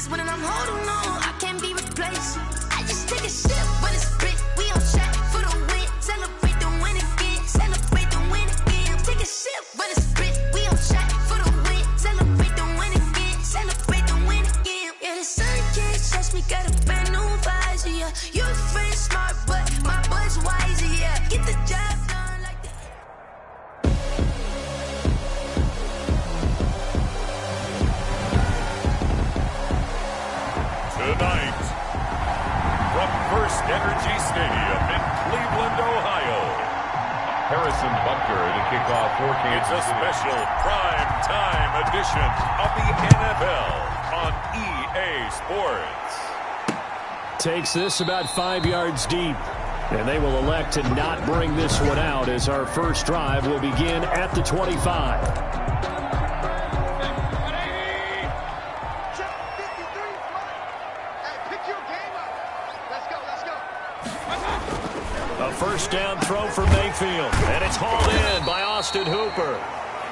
Cause when I'm holding on, I can't be replaced. I just take a sip when it's spit. We on track for the win. Celebrate the win again. Celebrate the win again. Take a sip when it's spit. We on track for the win. Celebrate the win again. Celebrate the win again. Yeah, the sun can't touch me. Got a brand new visor. Yeah, your friend smart, but my boy's wiser. Yeah, get the job done like that. Tonight, from First Energy Stadium in Cleveland, Ohio, Harrison Butker to kick off for Kansas. It's a special prime time edition of the NFL on EA Sports. Takes this about 5 yards deep. And they will elect to not bring this one out as our first drive will begin at the 25. A first down throw for Mayfield. And it's hauled in by Austin Hooper.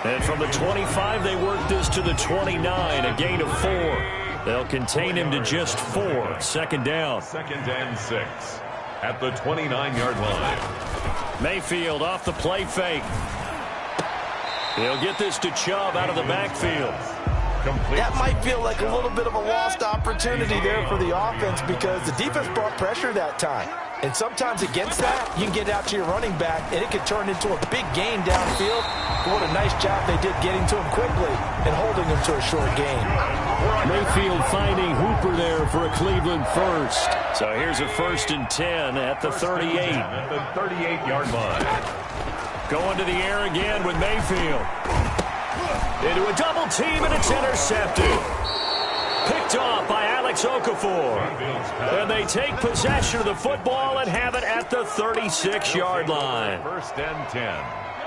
And from the 25, they work this to the 29, a gain of 4. They'll contain him to just 4. Second down. 2nd and 6 at the 29-yard line. Mayfield off the play fake. He'll get this to Chubb out of the backfield. That might feel like a little bit of a lost opportunity there for the offense because the defense brought pressure that time. And sometimes against that, you can get out to your running back, and it could turn into a big gain downfield. But what a nice job they did getting to him quickly and holding him to a short gain. Mayfield finding Hooper there for a Cleveland first. So here's a 1st and 10 at the 38. At the 38-yard line. Going to the air again with Mayfield. Into a double team, and it's intercepted. Picked off by Alex Okafor. And they take possession of the football and have it at the 36-yard line. 1st and 10.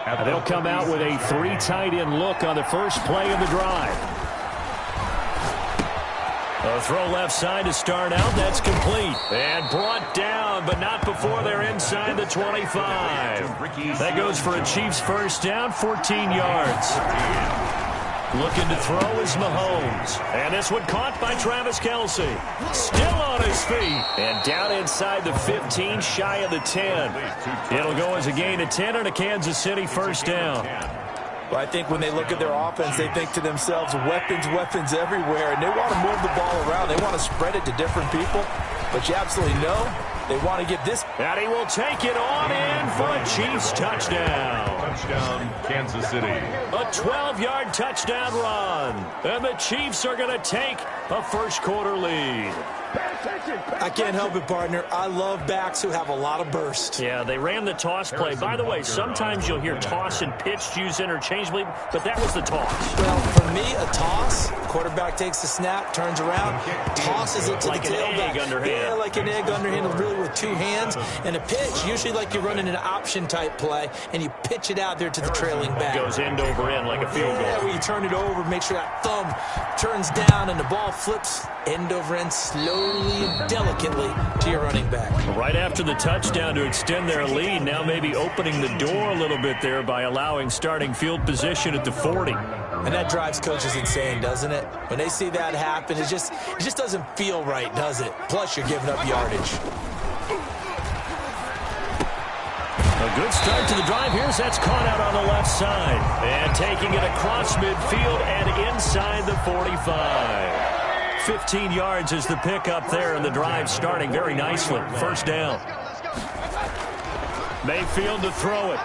And they'll come out with a 3 tight end look on the first play of the drive. A throw left side to start out. That's complete. And brought down, but not before they're inside the 25. That goes for a Chiefs first down, 14 yards. Looking to throw is Mahomes. And this one caught by Travis Kelce. Still on his feet. And down inside the 15, shy of the 10. It'll go as a gain of 10 and a Kansas City first down. Well, I think when they look at their offense, they think to themselves, weapons, weapons everywhere. And they want to move the ball around. They want to spread it to different people. But you absolutely know they want to get this. And he will take it on in for a Chiefs touchdown. Touchdown, Kansas City. A 12-yard touchdown run. And the Chiefs are going to take a first-quarter lead. I can't help it, partner. I love backs who have a lot of burst. Yeah, they ran the toss play. By the way, sometimes you'll hear toss and pitch used interchangeably, but that was the toss. Well, for me, a toss, quarterback takes the snap, turns around, tosses it to like the tailback. Like an egg underhand. Yeah, like an egg underhand, really with 2 hands. And a pitch, usually like you're running an option-type play, and you pitch it out there to the trailing back. Goes end over end like a field goal. Yeah, where you turn it over, make sure that thumb turns down, and the ball flips end over end slowly and delicately to your running back. Right after the touchdown to extend their lead, now maybe opening the door a little bit there by allowing starting field position at the 40. And that drives coaches insane, doesn't it? When they see that happen, it just doesn't feel right, does it? Plus, you're giving up yardage. A good start to the drive. Here's that's caught out on the left side. And taking it across midfield and inside the 45. 15 yards is the pickup there, and the drive starting very nicely. First down. Mayfield to throw it.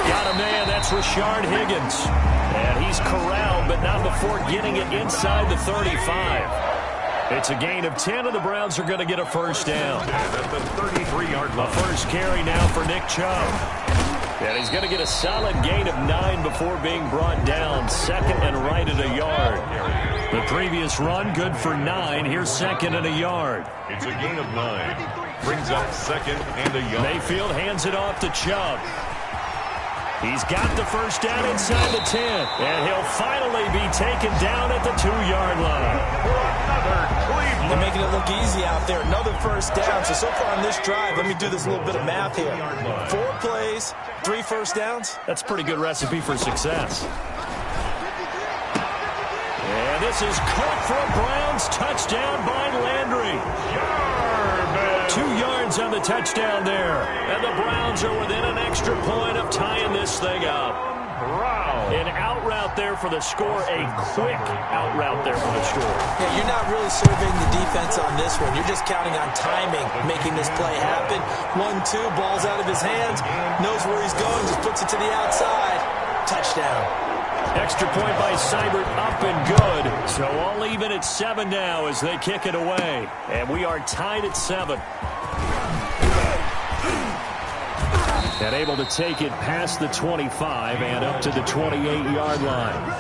Got a man, that's Rashard Higgins. And he's corralled, but not before getting it inside the 35. It's a gain of 10, and the Browns are going to get a first down. At the 33-yard line. A first carry now for Nick Chubb. And he's going to get a solid gain of 9 before being brought down. 2nd and right at a yard. The previous run, good for 9. Here's 2nd and a yard. It's a gain of 9. Brings up 2nd and a yard. Mayfield hands it off to Chubb. He's got the first down inside the 10. And he'll finally be taken down at the 2-yard line. They're making it look easy out there. Another first down. So far on this drive, let me do this little bit of math here. 4 plays, 3 first downs. That's a pretty good recipe for success. And this is caught for a Browns touchdown by Landry. 2 yards on the touchdown there. And the Browns are within an extra point of tying this thing up. An out route there for the score. A quick out route there for the score. Yeah, you're not really surveying the defense on this one. You're just counting on timing, making this play happen. 1-2, ball's out of his hands. Knows where he's going, just puts it to the outside. Touchdown. Extra point by Seibert, up and good. So all even at 7 now as they kick it away. And we are tied at 7. And able to take it past the 25 and up to the 28-yard line.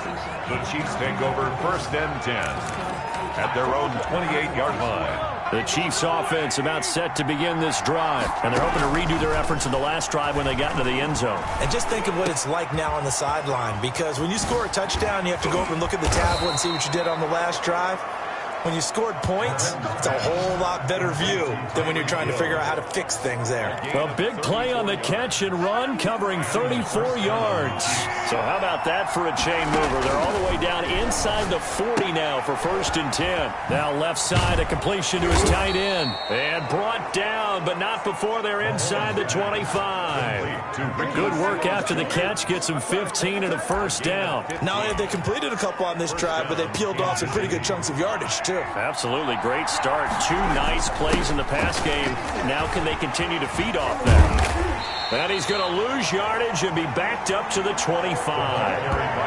The Chiefs take over 1st and 10 at their own 28-yard line. The Chiefs offense about set to begin this drive. And they're hoping to redo their efforts in the last drive when they got into the end zone. And just think of what it's like now on the sideline. Because when you score a touchdown, you have to go up and look at the tablet and see what you did on the last drive. When you scored points, it's a whole lot better view than when you're trying to figure out how to fix things there. Well, big play on the catch and run, covering 34 yards. So how about that for a chain mover? They're all the way down inside the 40 now for 1st and 10. Now left side, a completion to his tight end. And brought down, but not before they're inside the 25. Good work after the catch. Gets him 15 and a 1st down. Not only have they completed a couple on this drive, but they peeled off some pretty good chunks of yardage, too. Absolutely great start. 2 nice plays in the pass game. Now can they continue to feed off that? And he's going to lose yardage and be backed up to the 25.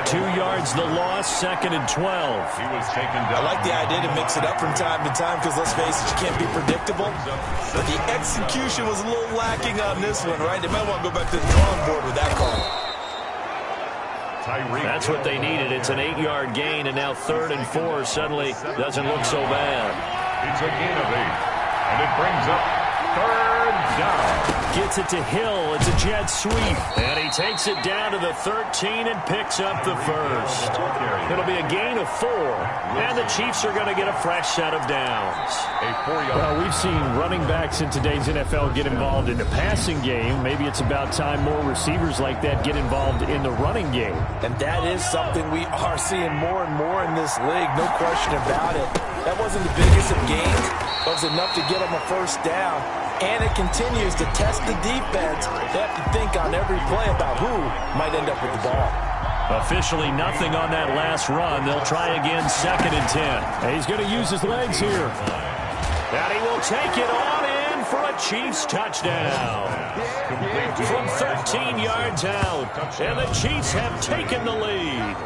2 yards the loss, 2nd and 12. He was taken down. I like the idea to mix it up from time to time because, let's face it, you can't be predictable. But the execution was a little lacking on this one, right? They might want to go back to the drawing board with that call. That's what they needed. It's an 8-yard gain, and now 3rd and 4 suddenly doesn't look so bad. It's a gain of 8, and it brings up 3rd down. Gets it to Hill. It's a jet sweep, and he takes it down to the 13 and picks up the 1st. It'll be a gain of 4, and the Chiefs are going to get a fresh set of downs. Well, we've seen running backs in today's NFL get involved in the passing game. Maybe it's about time more receivers like that get involved in the running game. And that is something we are seeing more and more in this league, no question about it. That wasn't the biggest of gains, but it was enough to get them a 1st down. And it continues to test the defense. They have to think on every play about who might end up with the ball. Officially nothing on that last run. They'll try again 2nd and 10. And he's going to use his legs here. And he will take it on in for a Chiefs touchdown. From 13 yards out. And the Chiefs have taken the lead.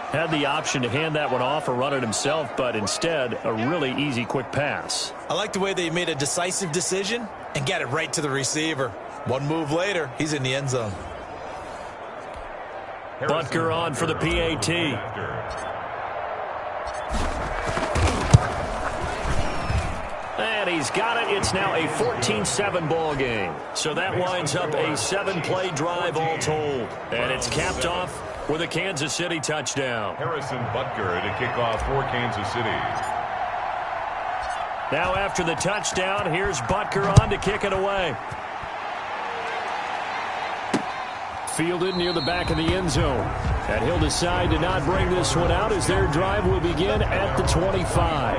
Had the option to hand that one off or run it himself, but instead, a really easy, quick pass. I like the way they made a decisive decision and got it right to the receiver. One move later, he's in the end zone. Butker on for the PAT. And he's got it. It's now a 14-7 ball game. So that winds up a 7-play drive all told. And it's capped off with a Kansas City touchdown. Harrison Butker to kick off for Kansas City. Now after the touchdown, here's Butker on to kick it away. Fielded near the back of the end zone. And he'll decide to not bring this one out as their drive will begin at the 25.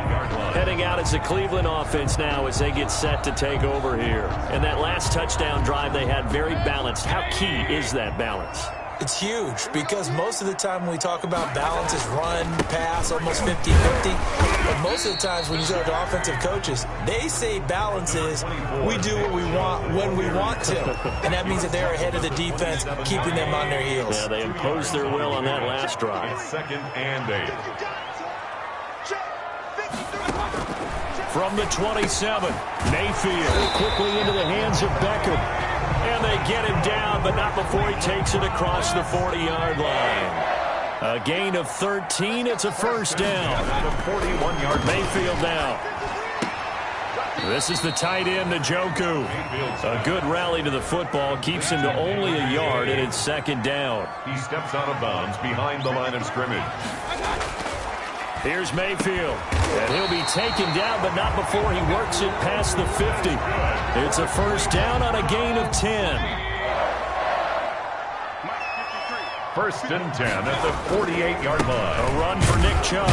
Heading out as the Cleveland offense now as they get set to take over here. And that last touchdown drive they had very balanced. How key is that balance? It's huge because most of the time when we talk about balance is run, pass, almost 50-50. But most of the times when you talk to offensive coaches, they say balance is we do what we want when we want to. And that means that they're ahead of the defense, keeping them on their heels. Yeah, they imposed their will on that last drive. 2nd and 8. From the 27, Mayfield quickly into the hands of Beckham. And they get him down, but not before he takes it across the 40-yard line. A gain of 13. It's a 1st down. 41-yard Mayfield now. This is the tight end, Njoku. A good rally to the football. Keeps him to only a yard, and it's 2nd down. He steps out of bounds behind the line of scrimmage. Here's Mayfield. And he'll be taken down, but not before he works it past the 50. It's a 1st down on a gain of 10. First and 10 at the 48-yard line. A run for Nick Chubb.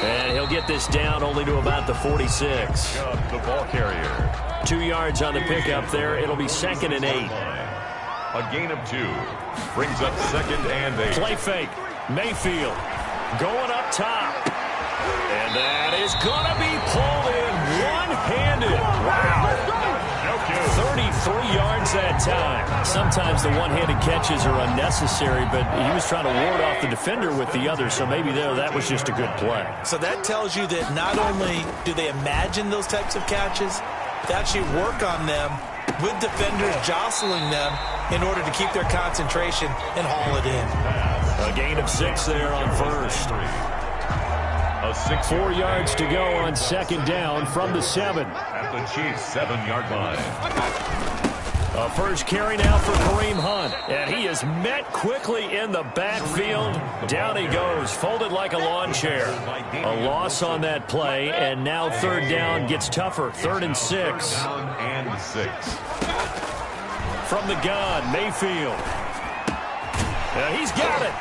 And he'll get this down only to about the 46. Chubb, the ball carrier. 2 yards on the pickup there. It'll be 2nd and 8. A gain of 2. Brings up 2nd and 8. Play fake. Mayfield going up top. And that is going to be pulled in one-handed. Wow. 33 yards that time. Sometimes the one-handed catches are unnecessary, but he was trying to ward off the defender with the other, so maybe that was just a good play. So that tells you that not only do they imagine those types of catches, they actually work on them with defenders jostling them in order to keep their concentration and haul it in. A gain of 6 there on first. 4 yards to go on 2nd down from the 7. At the Chiefs' 7-yard line. A first carry now for Kareem Hunt. And he is met quickly in the backfield. Down he goes, folded like a lawn chair. A loss on that play, and now 3rd down gets tougher. 3rd and 6. And 6. From the gun, Mayfield. He's got it.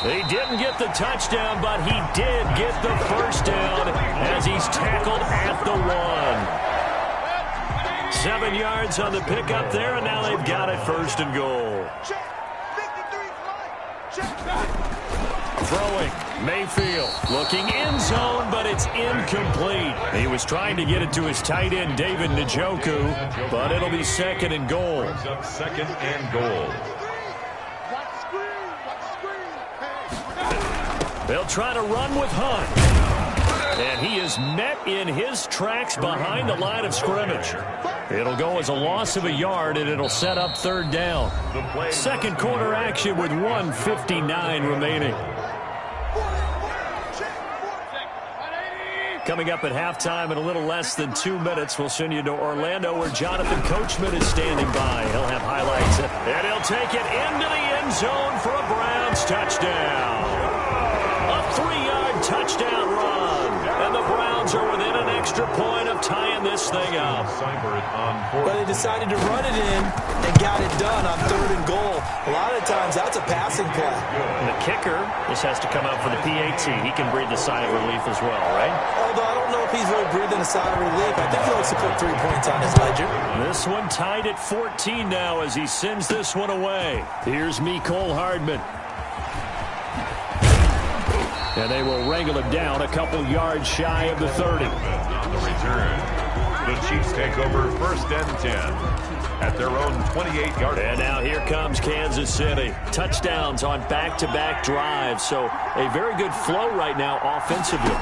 He didn't get the touchdown, but he did get the first down as he's tackled at the 1. 7 yards on the pickup there, and now they've got it 1st and goal. Throwing, Mayfield looking end zone, but it's incomplete. He was trying to get it to his tight end, David Njoku, but it'll be 2nd and goal. 2nd and goal. They'll try to run with Hunt. And he is met in his tracks behind the line of scrimmage. It'll go as a loss of a yard, and it'll set up 3rd down. 2nd quarter action with 1:59 remaining. Coming up at halftime in a little less than 2 minutes, we'll send you to Orlando where Jonathan Coachman is standing by. He'll have highlights, and he'll take it into the end zone for a Browns touchdown. A 3-yard touchdown run, and the Browns are within an extra point of tying this thing up. But they decided to run it in and got it done on 3rd and goal. A lot of times that's a passing play. And the kicker, this has to come out for the PAT. He can breathe a sigh of relief as well, right? Although I don't know if he's really breathing a sigh of relief. I think he likes to put 3 points on his ledger. This one tied at 14 now as he sends this one away. Here's Mecole Hardman. And they will wrangle him down a couple yards shy of the 30. On the return, the Chiefs take over 1st and 10 at their own 28-yard line. And now here comes Kansas City. Touchdowns on back-to-back drives. So a very good flow right now offensively.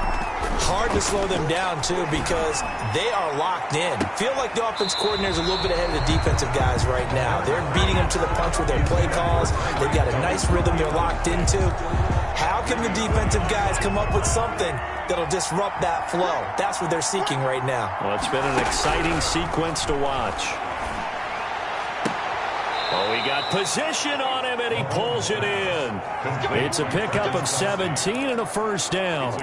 Hard to slow them down, too, because they are locked in. Feel like the offense coordinator is a little bit ahead of the defensive guys right now. They're beating them to the punch with their play calls. They've got a nice rhythm they're locked into. How can the defensive guys come up with something that'll disrupt that flow? That's what they're seeking right now. Well, it's been an exciting sequence to watch. Oh, he got position on him, and he pulls it in. It's a pickup of 17 and a first down.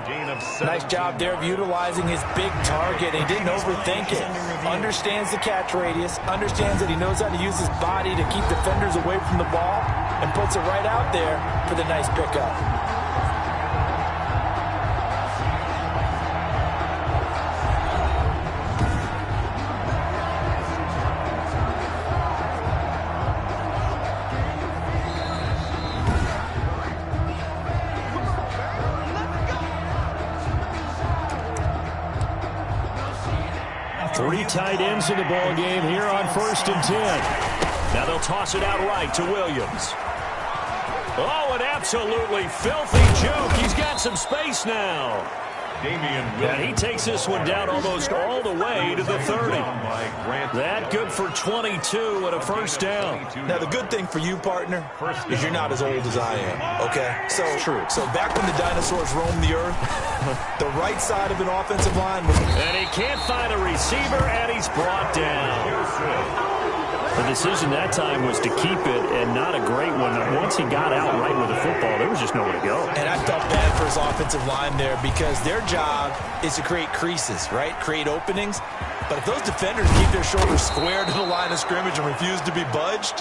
Nice job there of utilizing his big target. He didn't overthink it. Understands the catch radius. Understands that he knows how to use his body to keep defenders away from the ball, and puts it right out there for the nice pickup. Three tight ends in the ball game here on 1st and 10. Now they'll toss it out right to Williams. Oh, an absolutely filthy juke. He's got some space now. And he takes this one down almost all the way to the 30. That good for 22 and a first down. Now, the good thing for you, partner, is you're not as old as I am, okay? So, true. So back when the dinosaurs roamed the earth, the right side of an offensive line was... And he can't find a receiver, and he's brought down. The decision that time was to keep it, and not a great one. Once he got out right with the football, there was just nowhere to go. And I felt bad for his offensive line there because their job is to create creases, right? Create openings. But if those defenders keep their shoulders square to the line of scrimmage and refuse to be budged,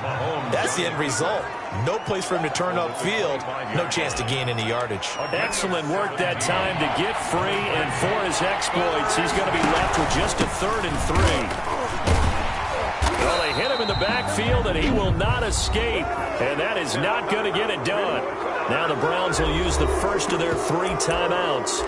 that's the end result. No place for him to turn upfield, no chance to gain any yardage. Excellent work that time to get free, and for his exploits, he's going to be left with just a 3rd and 3. Well, they hit him in the backfield, and he will not escape, and that is not going to get it done. Now the Browns will use the first of their 3 timeouts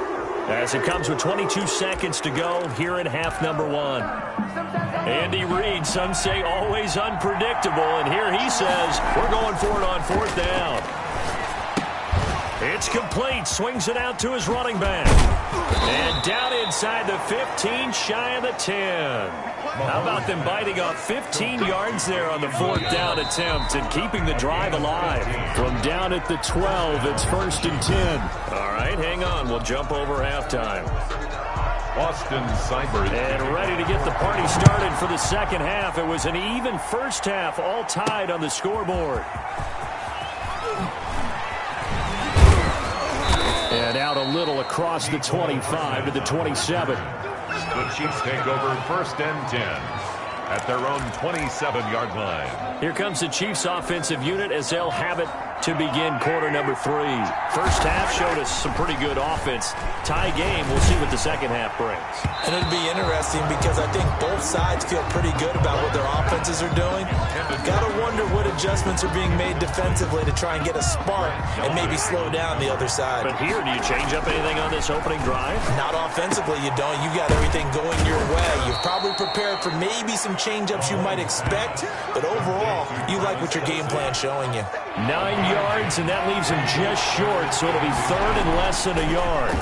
as it comes with 22 seconds to go here in half number 1. Andy Reid, some say always unpredictable, and here he says we're going for it on 4th down. It's complete, swings it out to his running back. And down inside the 15, shy of the 10. How about them biting off 15 yards there on the 4th down attempt and keeping the drive alive? From down at the 12, it's 1st and 10. All right, hang on. We'll jump over halftime. Boston Cyber. And ready to get the party started for the second half. It was an even first half, all tied on the scoreboard. And out a little across the 25 to the 27. The Chiefs take over 1st and 10 at their own 27-yard line. Here comes the Chiefs offensive unit as they'll have it to begin quarter number 3. First half showed us some pretty good offense. Tie game. We'll see what the second half brings. And it'll be interesting because I think both sides feel pretty good about what their offenses are doing. Got to wonder what adjustments are being made defensively to try and get a spark and maybe slow down the other side. But here, do you change up anything on this opening drive? Not offensively, you don't. You got everything going your way. You've probably prepared for maybe some change-ups you might expect, but overall, you like what your game plan's showing you. 9 yards, and that leaves him just short, so it'll be 3rd and less than a yard.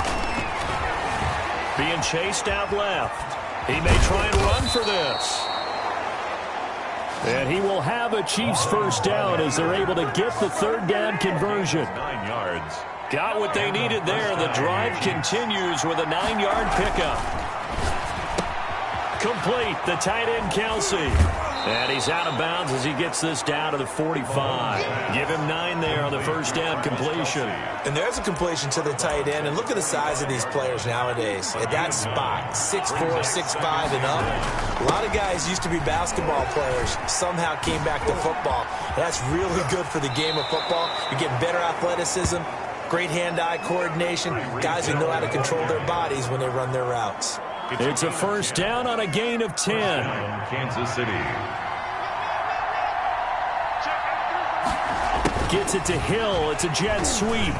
Being chased out left. He may try and run for this. And he will have a Chiefs first down as they're able to get the 3rd down conversion. 9 yards. Got what they needed there. The drive continues with a 9-yard pickup. Complete, the tight end Kelsey. And he's out of bounds as he gets this down to the 45. Give him 9 there on the first down completion. And there's a completion to the tight end. And look at the size of these players nowadays. At that spot, 6'4", 6'5", and up. A lot of guys used to be basketball players. Somehow came back to football. That's really good for the game of football. You're getting better athleticism, great hand-eye coordination. Guys who know how to control their bodies when they run their routes. It's a first down on a gain of 10. Kansas City. Gets it to Hill. It's a jet sweep.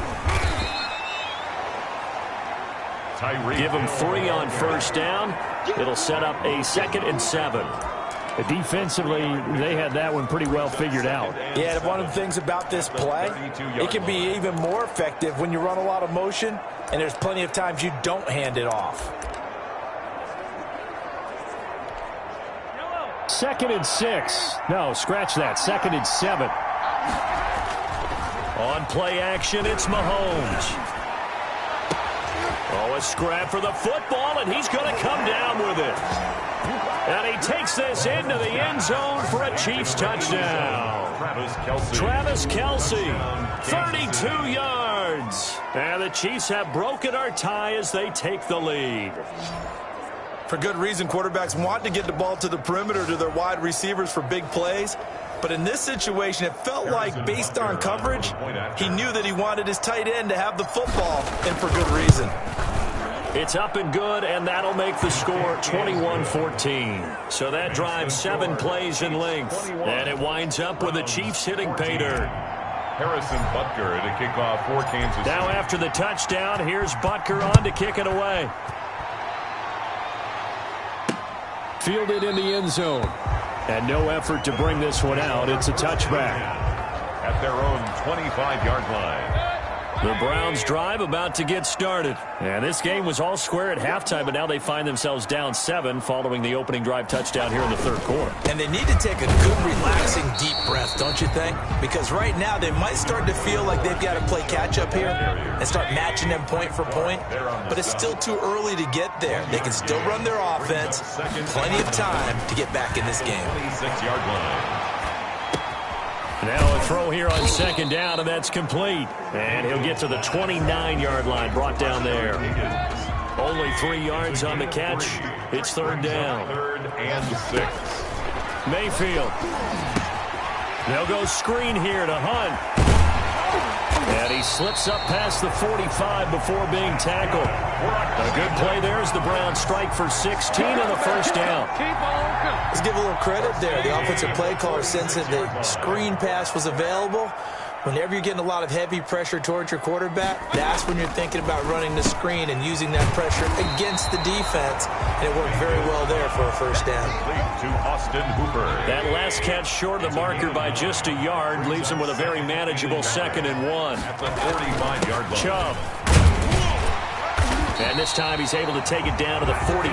Tyreek. Give him 3 on first down. It'll set up a 2nd and 7. Defensively, they had that one pretty well figured out. Yeah, and one of the things about this play, it can be even more effective when you run a lot of motion, and there's plenty of times you don't hand it off. 2nd and 6. No, scratch that. 2nd and 7. On play action, it's Mahomes. Oh, a scrap for the football, and he's going to come down with it. And he takes this into the end zone for a Chiefs touchdown. Travis Kelce, 32 yards. And the Chiefs have broken our tie as they take the lead. For good reason, quarterbacks want to get the ball to the perimeter to their wide receivers for big plays. But in this situation, it felt like, based on coverage, he knew that he wanted his tight end to have the football, and for good reason. It's up and good, and that'll make the score 21-14. So that drives 7 plays in length. And it winds up with the Chiefs hitting pay dirt. Harrison Butker to kick off for Kansas City. Now after the touchdown, here's Butker on to kick it away. Fielded in the end zone. And no effort to bring this one out. It's a touchback. At their own 25-yard line. The Browns drive about to get started. And this game was all square at halftime, but now they find themselves down 7 following the opening drive touchdown here in the 3rd quarter. And they need to take a good, relaxing, deep breath, don't you think? Because right now they might start to feel like they've got to play catch-up here and start matching them point for point. But it's still too early to get there. They can still run their offense. Plenty of time to get back in this game. 26-yard line. Now a throw here on second down, and that's complete. And he'll get to the 29-yard line, brought down there. Only 3 yards on the catch. It's third down. 3rd and 6. Mayfield. They'll go screen here to Hunt. And he slips up past the 45 before being tackled. A good play there as the Browns strike for 16 on the first down. Let's give a little credit there. The offensive play caller sensed that the screen pass was available. Whenever you're getting a lot of heavy pressure towards your quarterback, that's when you're thinking about running the screen and using that pressure against the defense. And it worked very well there for a first down. To Austin Hooper. That last catch short of the marker by just a yard leaves him with a very manageable 2nd and 1. At the 45-yard line. Chubb. And this time he's able to take it down to the 42.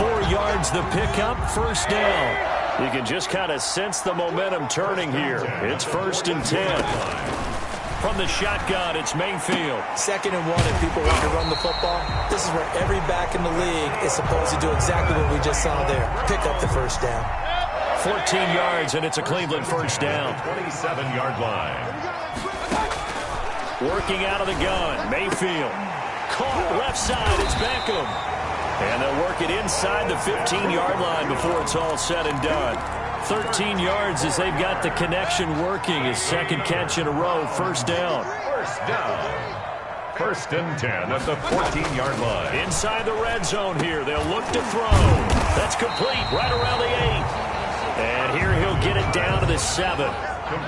4 yards the pickup, first down. You can just kind of sense the momentum turning here. It's 1st and 10. From the shotgun, it's Mayfield. 2nd and 1, and people want to run the football. This is where every back in the league is supposed to do exactly what we just saw there. Pick up the first down. 14 yards, and it's a Cleveland first down. 27-yard line. Working out of the gun, Mayfield. Caught left side, it's Beckham. And they'll work it inside the 15-yard line before it's all said and done. 13 yards as they've got the connection working. His 2nd catch in a row, first down. First down. 1st and 10 at the 14-yard line. Inside the red zone here. They'll look to throw. That's complete right around the 8. And here he'll get it down to the 7.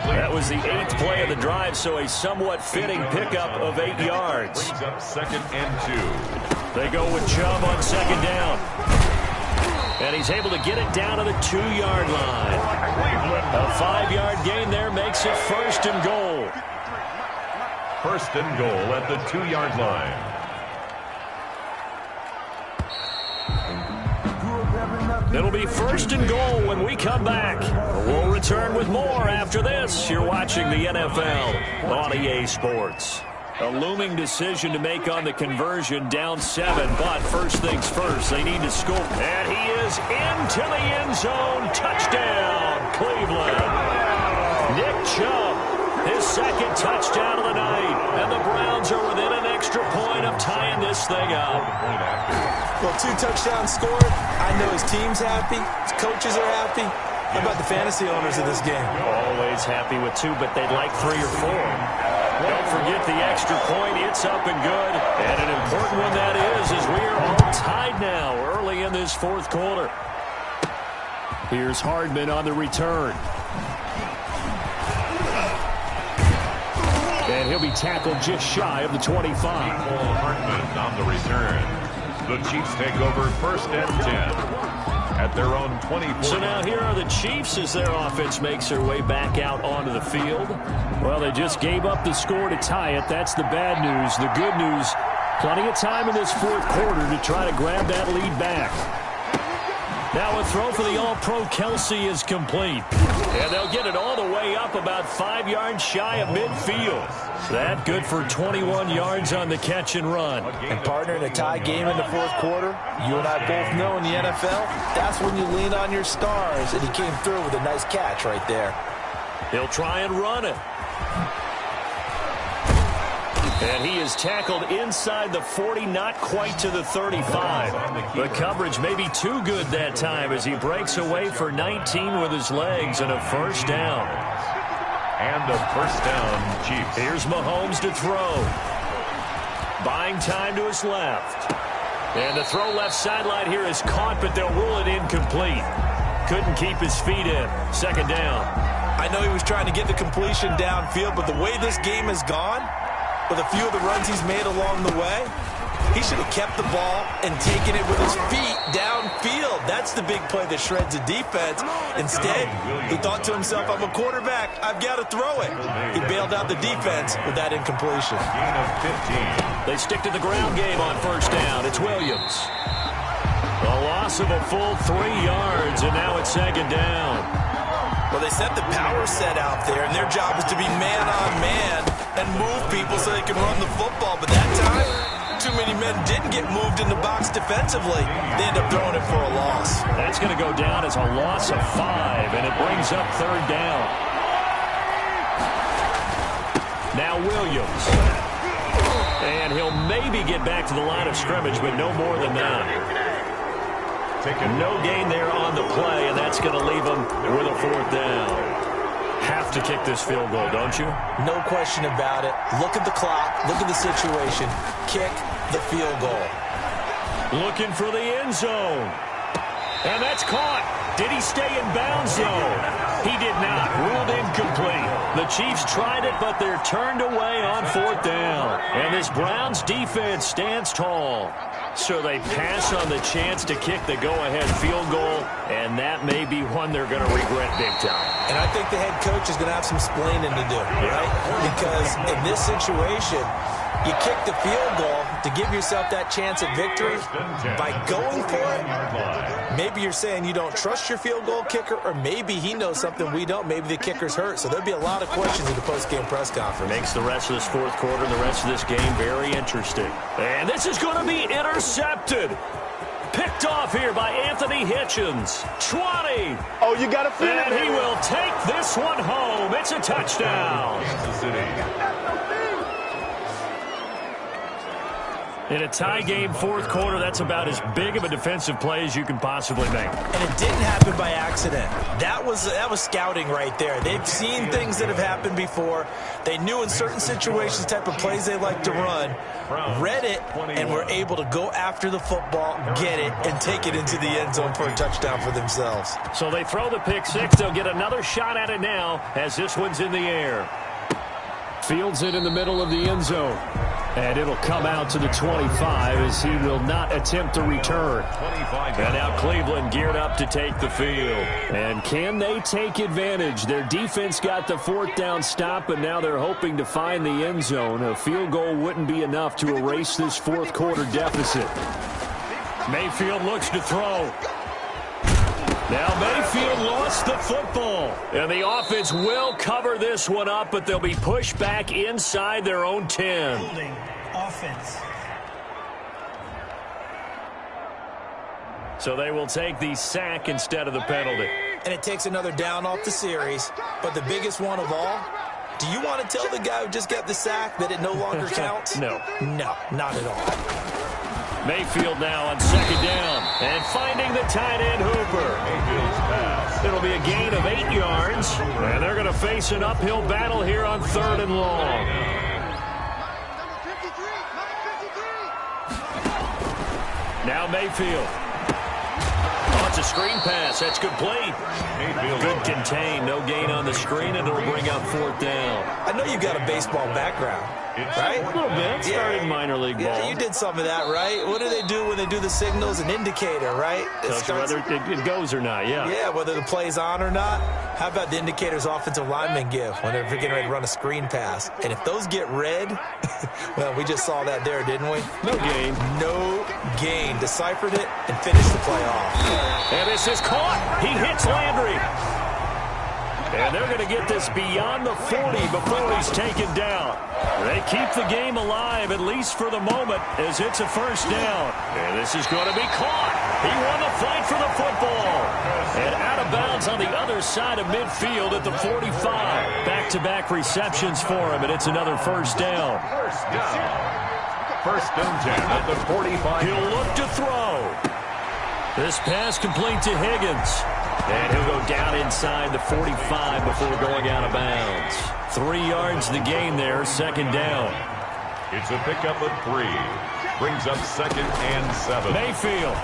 That was the 8th play of the drive, so a somewhat fitting pickup of 8 yards. Brings up 2nd and 2. They go with Chubb on 2nd down. And he's able to get it down to the 2-yard line. A 5-yard gain there makes it 1st and goal. 1st and goal at the 2-yard line. It'll be 1st and goal when we come back. We'll return with more after this. You're watching the NFL on EA Sports. A looming decision to make on the conversion, down 7, but first things first, they need to score. And he is into the end zone. Touchdown, Cleveland. Nick Chubb, his 2nd touchdown of the night. And the Browns are within an extra point of tying this thing up. Well, 2 touchdowns scored. I know his team's happy. His coaches are happy. How about the fantasy owners of this game? Always happy with 2, but they'd like 3 or 4. Don't forget the extra point. It's up and good. And an important one that is, as we are all tied now early in this 4th quarter. Here's Hardman on the return. And he'll be tackled just shy of the 25. Hardman on the return. The Chiefs take over 1st and 10. At their own 24. So now here are the Chiefs as their offense makes their way back out onto the field. Well, they just gave up the score to tie it. That's the bad news. The good news, plenty of time in this 4th quarter to try to grab that lead back. Now a throw for the All-Pro Kelsey is complete. And they'll get it all the way up about 5 yards shy of midfield. That good for 21 yards on the catch and run. And partner, in a tie game in the 4th quarter, you and I both know in the NFL, that's when you lean on your stars. And he came through with a nice catch right there. He'll try and run it. And he is tackled inside the 40, not quite to the 35. The coverage may be too good that time as he breaks away for 19 with his legs and a first down. And a first down, Chiefs. Here's Mahomes to throw. Buying time to his left. And the throw left sideline here is caught, but they'll rule it incomplete. Couldn't keep his feet in. 2nd down. I know he was trying to get the completion downfield, but the way this game has gone, with a few of the runs he's made along the way, he should have kept the ball and taken it with his feet downfield. That's the big play that shreds the defense. Instead, he thought to himself, I'm a quarterback, I've got to throw it. He bailed out the defense with that incompletion. Gain of 15. They stick to the ground game on first down. It's Williams. A loss of a full 3 yards, and now it's 2nd down. Well, they set the power set out there, and their job is to be man-on-man and move people so they can run the football. But that time, too many men didn't get moved in the box defensively. They end up throwing it for a loss. That's going to go down as a loss of 5, and it brings up 3rd down. Now Williams. And he'll maybe get back to the line of scrimmage, but no more than that. No gain there on the play, and that's going to leave him with a 4th down. Have to kick this field goal, don't you? No question about it. Look at the clock. Look at the situation. Kick the field goal. Looking for the end zone. And that's caught. Did he stay in bounds, though? He did not. Ruled incomplete. The Chiefs tried it, but they're turned away on 4th down. And this Browns defense stands tall. So they pass on the chance to kick the go-ahead field goal, and that may be one they're going to regret big time. And I think the head coach is going to have some explaining to do, right? Because in this situation, you kick the field goal to give yourself that chance at victory. By going for it, maybe you're saying you don't trust your field goal kicker, or maybe he knows something we don't. Maybe the kicker's hurt. So there'll be a lot of questions in the post-game press conference. Makes the rest of this 4th quarter and the rest of this game very interesting. And this is going to be intercepted. Picked off here by Anthony Hitchens. 20. Oh, you got to feel it. And he will take this one home. It's a touchdown. Kansas City. In a tie game, 4th quarter, that's about as big of a defensive play as you can possibly make. And it didn't happen by accident. That was scouting right there. They've seen things that have happened before. They knew in certain situations the type of plays they like to run, read it, and were able to go after the football, get it, and take it into the end zone for a touchdown for themselves. So they throw the pick 6. They'll get another shot at it now as this one's in the air. Fields it in the middle of the end zone. And it'll come out to the 25 as he will not attempt to return. And now Cleveland geared up to take the field. And can they take advantage? Their defense got the 4th down stop, but now they're hoping to find the end zone. A field goal wouldn't be enough to erase this 4th quarter deficit. Mayfield looks to throw. Now Mayfield lost the football. And the offense will cover this one up, but they'll be pushed back inside their own 10. Holding offense. So they will take the sack instead of the penalty. And it takes another down off the series. But the biggest one of all, do you want to tell the guy who just got the sack that it no longer counts? No. No, not at all. Mayfield now on 2nd down. And finding the tight end Hooper. It'll be a gain of 8 yards. And they're going to face an uphill battle here on 3rd and long. Now Mayfield. Oh, it's a screen pass. That's complete. Good contain. No gain on the screen, and it'll bring up 4th down. I know you've got a baseball background, right? A little bit. Started in minor league ball. Yeah, you did some of that, right? What do they do when they do the signals? An indicator, right? Tells you whether it goes or not, yeah. Yeah, whether the play's on or not. How about the indicators offensive linemen give when they're getting ready to run a screen pass? And if those get red, well, we just saw that there, didn't we? No gain. No gain. Deciphered it and finished the play off. And this is caught. He hits Landry. And they're going to get this beyond the 40 before he's taken down. They keep the game alive, at least for the moment, as it's a 1st down. And this is going to be caught. He won the fight for the football. And out of bounds on the other side of midfield at the 45. Back-to-back receptions for him, and it's another 1st down. 1st and 10 at the 45. He'll look to throw. This pass complete to Higgins. And he'll go down inside the 45 before going out of bounds. 3 yards the gain there, 2nd down. It's a pickup of 3. Brings up 2nd and 7. Mayfield.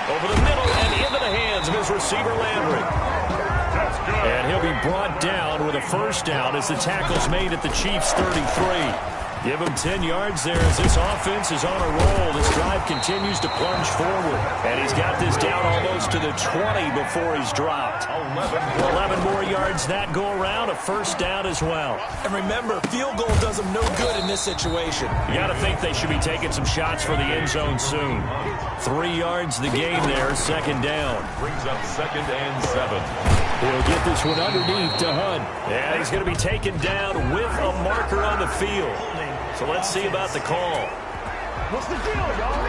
Over the middle and into the hands of his receiver Landry. That's good. And he'll be brought down with a 1st down as the tackle's made at the Chiefs' 33. Give him 10 yards there as this offense is on a roll. This drive continues to plunge forward. And he's got this down almost to the 20 before he's dropped. 11 more yards that go around, a 1st down as well. And remember, field goal does them no good in this situation. You got to think they should be taking some shots for the end zone soon. 3 yards the gain there, 2nd down. Brings up 2nd and 7. He'll get this one underneath to Hunt. And he's going to be taken down with a marker on the field. So let's see about the call. What's the deal, y'all?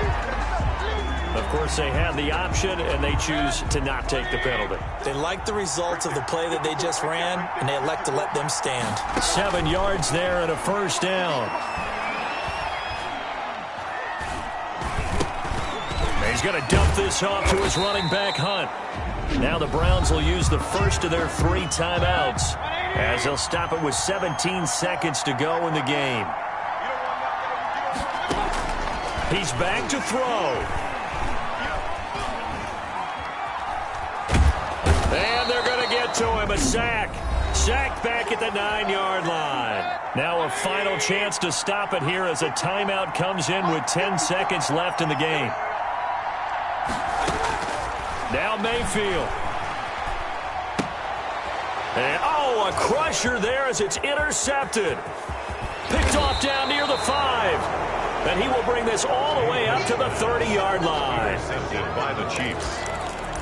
Of course, they have the option, and they choose to not take the penalty. They like the results of the play that they just ran, and they elect to let them stand. 7 yards there and a first down. He's going to dump this off to his running back, Hunt. Now the Browns will use the first of their 3 timeouts as they'll stop it with 17 seconds to go in the game. He's back to throw. And they're going to get to him. A sack. Sack back at the 9-yard line. Now a final chance to stop it here as a timeout comes in with 10 seconds left in the game. Now Mayfield. And, a crusher there as it's intercepted. Picked off down near the 5. And he will bring this all the way up to the 30-yard line. Intercepted by the Chiefs.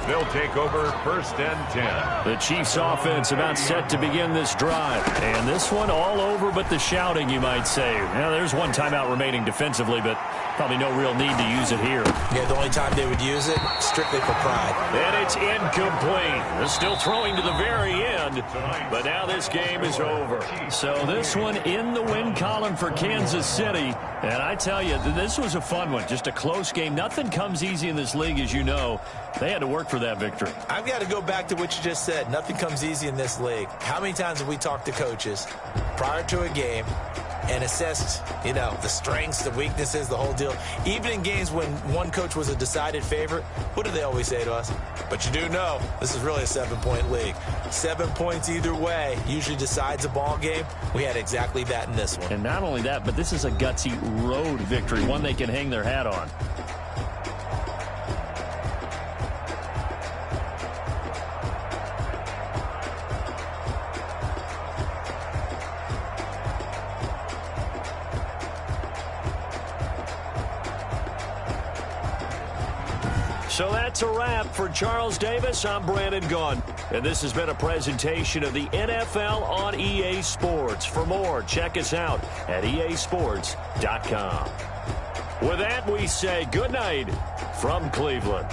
They'll take over 1st and 10. The Chiefs offense about set to begin this drive. And this one all over but the shouting, you might say. Now, there's one timeout remaining defensively, but probably no real need to use it here. Yeah, the only time they would use it, strictly for pride. And it's incomplete. They're still throwing to the very end, but now this game is over. So this one in the win column for Kansas City. And I tell you, this was a fun one. Just a close game. Nothing comes easy in this league, as you know. They had to work for that victory. I've got to go back to what you just said. Nothing comes easy in this league. How many times have we talked to coaches prior to a game and assessed, the strengths, the weaknesses, the whole deal? Even in games when one coach was a decided favorite, what do they always say to us? But you do know this is really a 7-point league. 7 points either way usually decides a ball game. We had exactly that in this one. And not only that, but this is a gutsy road victory, one they can hang their hat on. So that's a wrap for Charles Davis. I'm Brandon Gunn. And this has been a presentation of the NFL on EA Sports. For more, check us out at easports.com. With that, we say good night from Cleveland.